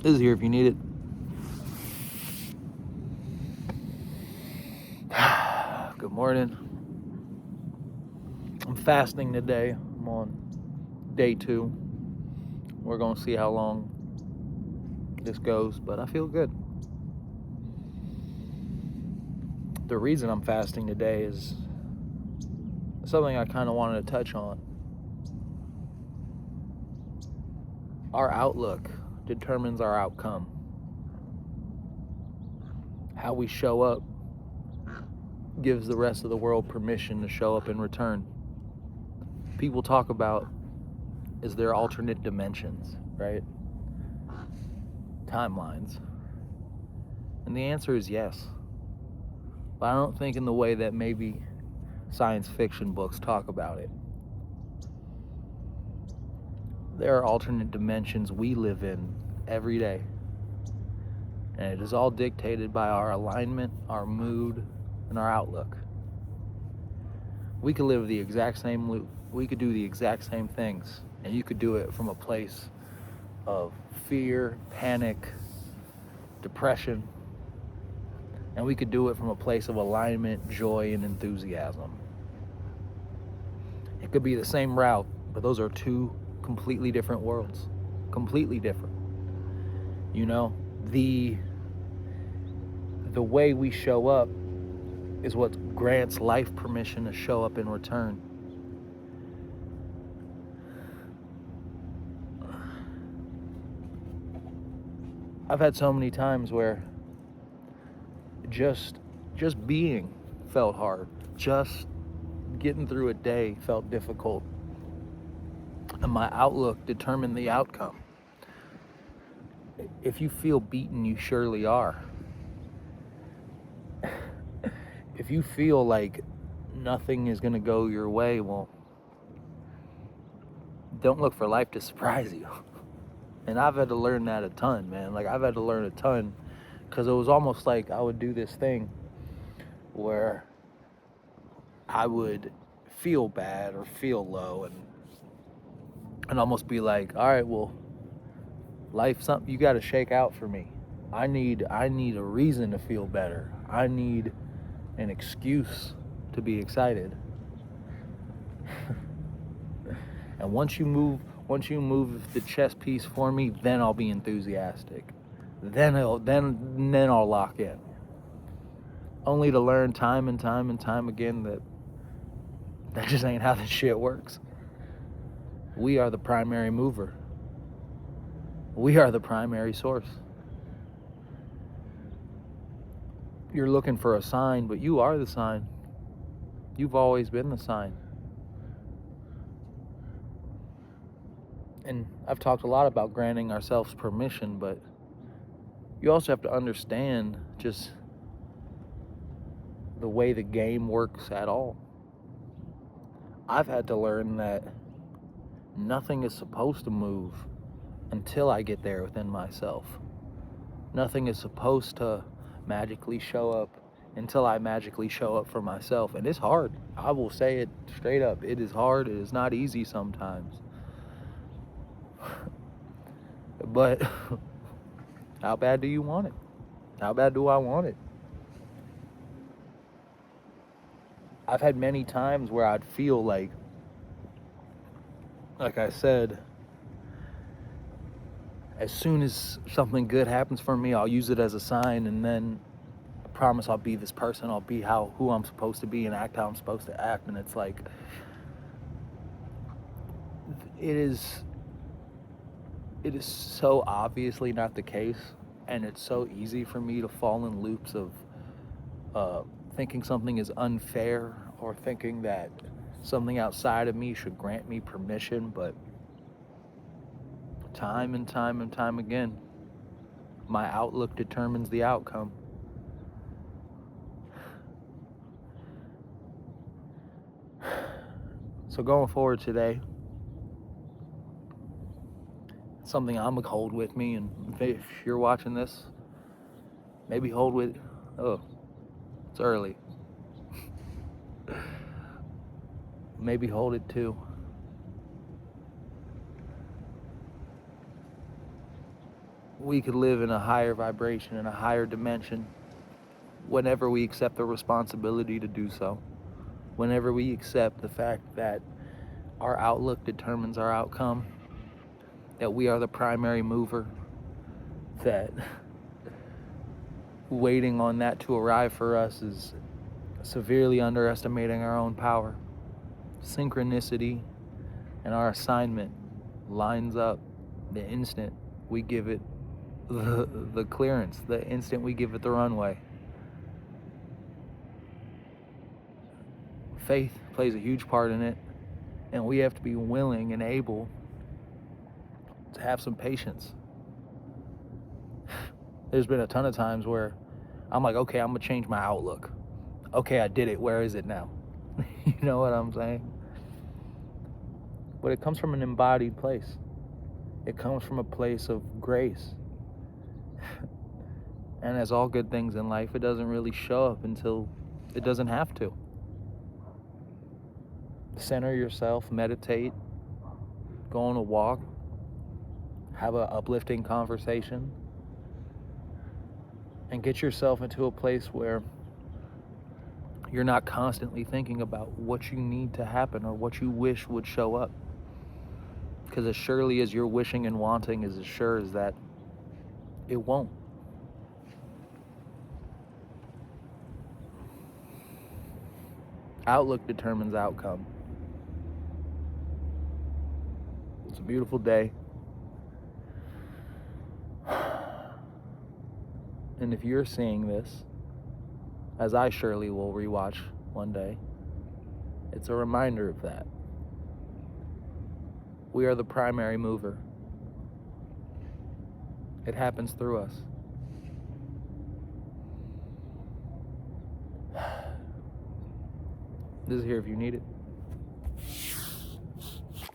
This is here if you need it. Good morning. I'm fasting today. I'm on day 2. We're going to see how long this goes, but I feel good. The reason I'm fasting today is something I kind of wanted to touch on. Our outlook determines our outcome. How we show up gives the rest of the world permission to show up in return. People talk about, is there alternate dimensions, right? Timelines. And the answer is yes. But I don't think in the way that maybe science fiction books talk about it. There are alternate dimensions we live in every day. And it is all dictated by our alignment, our mood, and our outlook. We could live the exact same loop. We could do the exact same things. And you could do it from a place of fear, panic, depression. And we could do it from a place of alignment, joy, and enthusiasm. It could be the same route, but those are two completely different worlds. Completely different. You know, the way we show up is what grants life permission to show up in return. I've had so many times where just being felt hard. Just getting through a day felt difficult. And my outlook determined the outcome. If you feel beaten, you surely are. If you feel like nothing is going to go your way, well, don't look for life to surprise you. And I've had to learn that a ton, man. Like, I've had to learn a ton, because it was almost like I would do this thing where I would feel bad or feel low and almost be like, all right, well, life, something you got to shake out for me. I need a reason to feel better. I need an excuse to be excited. And once you move the chess piece for me, then I'll be enthusiastic. Then I'll lock in. Only to learn time and time again that just ain't how this shit works. We are the primary mover. We are the primary source. You're looking for a sign, but you are the sign. You've always been the sign. And I've talked a lot about granting ourselves permission, but you also have to understand just the way the game works at all. I've had to learn that nothing is supposed to move until I get there within myself. Nothing is supposed to magically show up until I magically show up for myself. And it's hard. I will say it straight up. It is hard. It is not easy sometimes. But how bad do you want it? How bad do I want it? I've had many times where I'd feel like I said, as soon as something good happens for me, I'll use it as a sign, and then I promise I'll be this person. I'll be who I'm supposed to be and act how I'm supposed to act. And it's like, it is so obviously not the case, and it's so easy for me to fall in loops of thinking something is unfair or thinking that something outside of me should grant me permission. But time and time again, my outlook determines the outcome. So going forward today, something I'm gonna hold with me, and if you're watching this, maybe hold with, oh, it's early. Maybe hold it too. we could live in a higher vibration, in a higher dimension, whenever we accept the responsibility to do so. Whenever we accept the fact that our outlook determines our outcome, that we are the primary mover, that waiting on that to arrive for us is severely underestimating our own power. Synchronicity and our assignment lines up the instant we give it the clearance, the instant we give it the runway. Faith plays a huge part in it, and we have to be willing and able to have some patience. There's been a ton of times where I'm like, okay, I'm gonna change my outlook. Okay, I did it. Where is it now? You know what I'm saying? But it comes from an embodied place. It comes from a place of grace. And as all good things in life, it doesn't really show up until it doesn't have to. Center yourself, meditate, go on a walk, have an uplifting conversation, and get yourself into a place where you're not constantly thinking about what you need to happen or what you wish would show up. Because as surely as you're wishing and wanting is as sure as that it won't. Outlook determines outcome. It's a beautiful day. And if you're seeing this, as I surely will rewatch one day, it's a reminder of that. We are the primary mover. It happens through us. This is here if you need it.